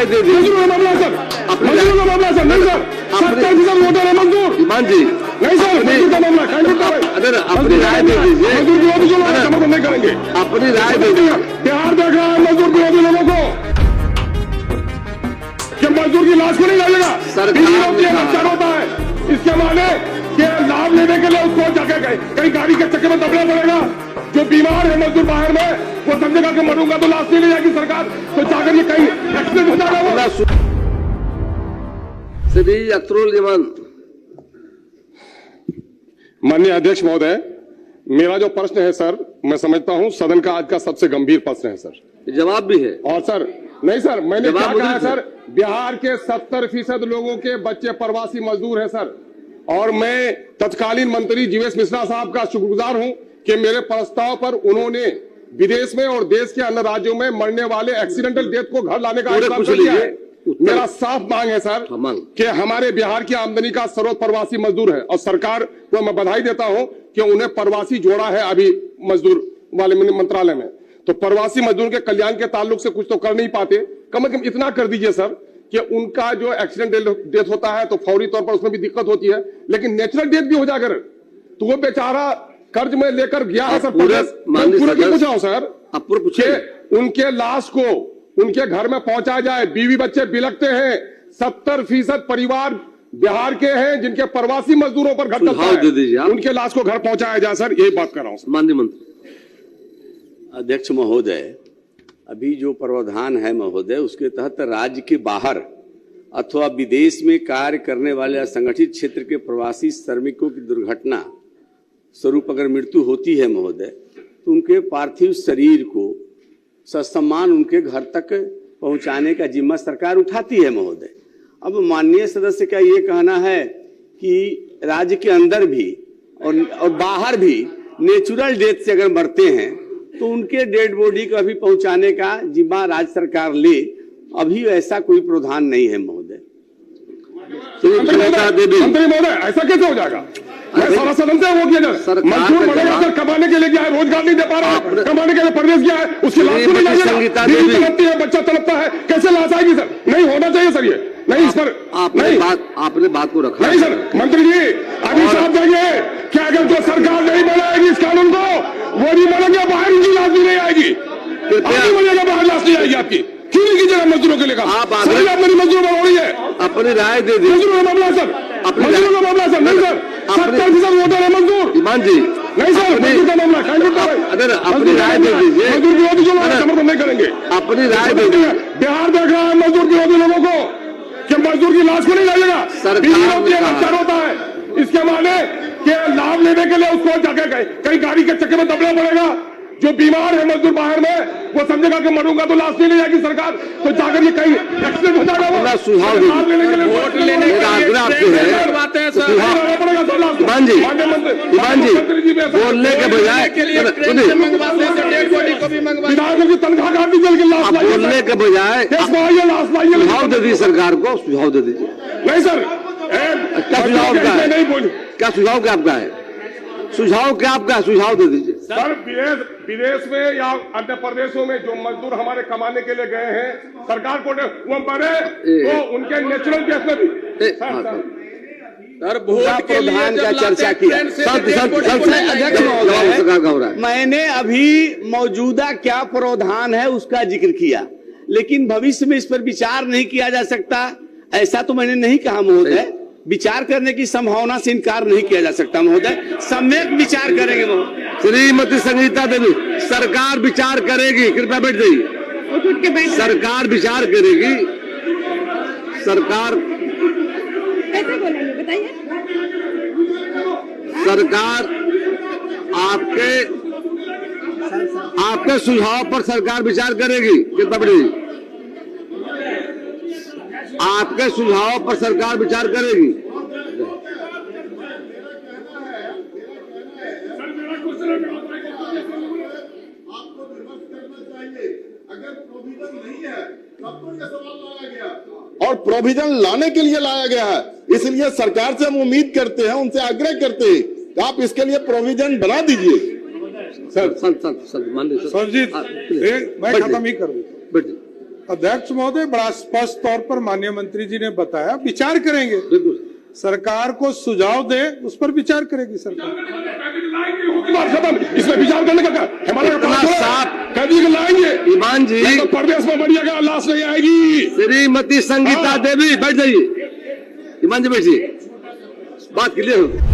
राय दे दी। मंजूर है मामला सर, मंजूर का मामला सर, नहीं सर, 70% वोटर है मंजूर, ईमान जी नहीं सर, मंजूर का मामला अगर अपनी राय दे दीजिए, मजदूर विरोधी जो लोग समर्थन नहीं करेंगे, अपनी राय दे दीजिए। बिहार देख रहा है मजदूर विरोधी लोगों को कि मजदूर की लाश को नहीं लगेगा, बीवी होती है, बच्चा होता है, इसके माने कि लाभ लेने के लिए उसको जाके कहीं गाड़ी के चक्कर में दबना पड़ेगा। जो बीमार है मजदूर बाहर में, वो समझेगा कि मरूंगा तो लाश नहीं ले जाएगी सरकार, तो जाकर ये कहीं एक्सीडेंट हो जाएगा। श्री अख्तरुल ईमान। माननीय अध्यक्ष महोदय, मेरा जो प्रश्न है सर, मैं समझता हूं सदन का आज का सबसे गंभीर प्रश्न है सर। जवाब भी है। और सर नहीं सर, मैंने क्या कहा है सर, बिहार के 70% लोगों के बच्चे प्रवासी मजदूर हैं सर, और मैं तत्कालीन मंत्री जीवेश मिश्रा साहब का शुक्रगुजार हूं कि मेरे प्रस्ताव पर उन्होंने विदेश में और देश के अन्य राज्यों में मरने वाले एक्सीडेंटल डेथ को घर लाने का इंतजाम कर दिया है। मेरा साफ मांग है सर कि हमारे बिहार की आमदनी का स्रोत प्रवासी मजदूर है, और सरकार को मैं बधाई देता हूं कि उन्हें प्रवासी जोड़ा है अभी मजदूर वाले मंत्रालय में। तो प्रवासी मजदूर के कल्याण के ताल्लुक से कुछ तो कर नहीं पाते, कम से कम इतना कर दीजिए सर कि उनका जो एक्सीडेंट डेथ होता है तो फौरी तौर पर उसमें भी दिक्कत होती है, लेकिन नेचुरल डेथ भी हो जाकर तो वो बेचारा कर्ज में लेकर गया है सर, पूरा पूछा हूं सर, उनके लाश को उनके घर में पहुंचाया जाए। बीवी बच्चे बिलखते हैं, 70% परिवार बिहार के हैं जिनके प्रवासी मजदूरों पर घर है, उनके लाश को घर पहुंचाया जाए सर, यही बात कर रहा हूं सर। माननीय मंत्री। अध्यक्ष महोदय, अभी जो प्रावधान है महोदय, उसके तहत राज्य के बाहर अथवा विदेश में कार्य करने वाले असंगठित क्षेत्र के प्रवासी श्रमिकों की दुर्घटना स्वरूप अगर मृत्यु होती है महोदय, तो उनके पार्थिव शरीर को ससम्मान उनके घर तक पहुंचाने का जिम्मा सरकार उठाती है महोदय। अब माननीय सदस्य का ये कहना है कि राज्य के अंदर भी और बाहर भी नेचुरल डेथ से अगर मरते हैं तो उनके डेड बॉडी को अभी पहुंचाने का जिम्मा राज्य सरकार ले, अभी ऐसा कोई प्रावधान नहीं है महोदय। मंत्री महोदय, ऐसा कैसे हो जाएगा? सारा सदन से वो किया जाए, मजदूर बढ़ेगा सर, कमाने के लिए गया है, रोजगार नहीं दे पा रहा, कमाने के लिए प्रदेश गया है, उसकी लाश को नहीं लगेगा, बीवी तड़पती है, बच्चा तड़पता है, कैसे लाश आएगी सर? नहीं होना चाहिए सर, ये नहीं इस पर आपने बात को रखा नहीं सर। मंत्री जी अभी साफ जाइए कि अगर जो सरकार नहीं बनाएगी इस कानून को, वो नहीं बनेंगे, बाहर उनकी लाश भी नहीं आएगी, बनेगा बाहर लाश नहीं आएगी आपकी। क्यों नहीं कीजिएगा मजदूरों के लिए? आप मेरी मजदूर हो रही है, अपनी राय दे दी। मजदूर का मामला सर, मजदूर का मामला सर, नहीं सर, 70% वोटर है मंजूर, ईमान जी नहीं सर, मजदूर का मामला अगर अपनी राय दे दीजिए, मजदूर विरोधी जो लोग समर्थन नहीं करेंगे, अपनी राय दे दीजिए। बिहार देख रहा है मजदूर विरोधी लोगों को कि मजदूर की लाश को नहीं लगेगा, बीवी होती है, बच्चा होता है, इसके माने कि लाभ लेने के लिए उसको जाके कहीं गाड़ी के चक्कर में दबना पड़ेगा। जो बीमार है मजदूर बाहर में, वो समझेगा कि मरूंगा तो लाश नहीं ले जाएगी सरकार, तो जाकर ये कहीं एक्सीडेंट हो जाएगा। सुझाव लेने के लिए वोट लेने का आग्रह आपसे है, ईमान जी बोलने के बजाय विधायकों की तनख्वाह काट दीजिए, लाश बोलने के बजाय सुझाव दे दीजिए सरकार को, सुझाव दे दीजिए। नहीं सर, क्या सुझाव क्या है? नहीं बोलिए, क्या सुझाव क्या आपका है? सुझाव क्या आपका? सुझाव दे दीजिए सर। विदेश में या अन्य प्रदेशों में जो मजदूर हमारे कमाने के लिए गए हैं, सरकार को वो मरे तो उनके नेचुरल डेथ में भी सर वोट के लिए क्या चर्चा किया? मैंने अभी मौजूदा क्या प्रावधान है उसका जिक्र किया, लेकिन भविष्य में इस पर विचार नहीं किया जा सकता ऐसा तो मैंने नहीं कहा महोदय। विचार करने की संभावना से इनकार नहीं किया जा सकता महोदय, सम्यक विचार करेंगे महोदय। श्रीमती संगीता देवी, सरकार विचार करेगी, कृपया बैठ जाइए। सरकार विचार करेगी, सरकार कैसे बोलेंगे बताइए? सरकार आपके सुझाव पर सरकार विचार करेगी, कृपया बैठ जाइए। आपके सुझाव पर सरकार विचार करेगी। और प्रोविजन लाने के लिए लाया गया है, इसलिए सरकार से हम उम्मीद करते हैं, उनसे आग्रह करते हैं कि आप इसके लिए प्रोविजन बना दीजिए। सर माननीय सर जी मैं खत्म ही कर दूं। अध्यक्ष महोदय, बड़ा स्पष्ट तौर पर माननीय मंत्री जी ने बताया, विचार करेंगे। बिल्कुल सरकार को सुझाव दे, उस पर विचार करेगी सरकार। बात खत्म, इसमें विचार करने का हमारा इतना साफ कभी लाएंगे ईमान जी। तो प्रदेश में बढ़िएगा, लाश नहीं आएगी। श्रीमती संगीता देवी बैठ जाइए, ईमान जी बैठिए, बात क्लियर हो गई।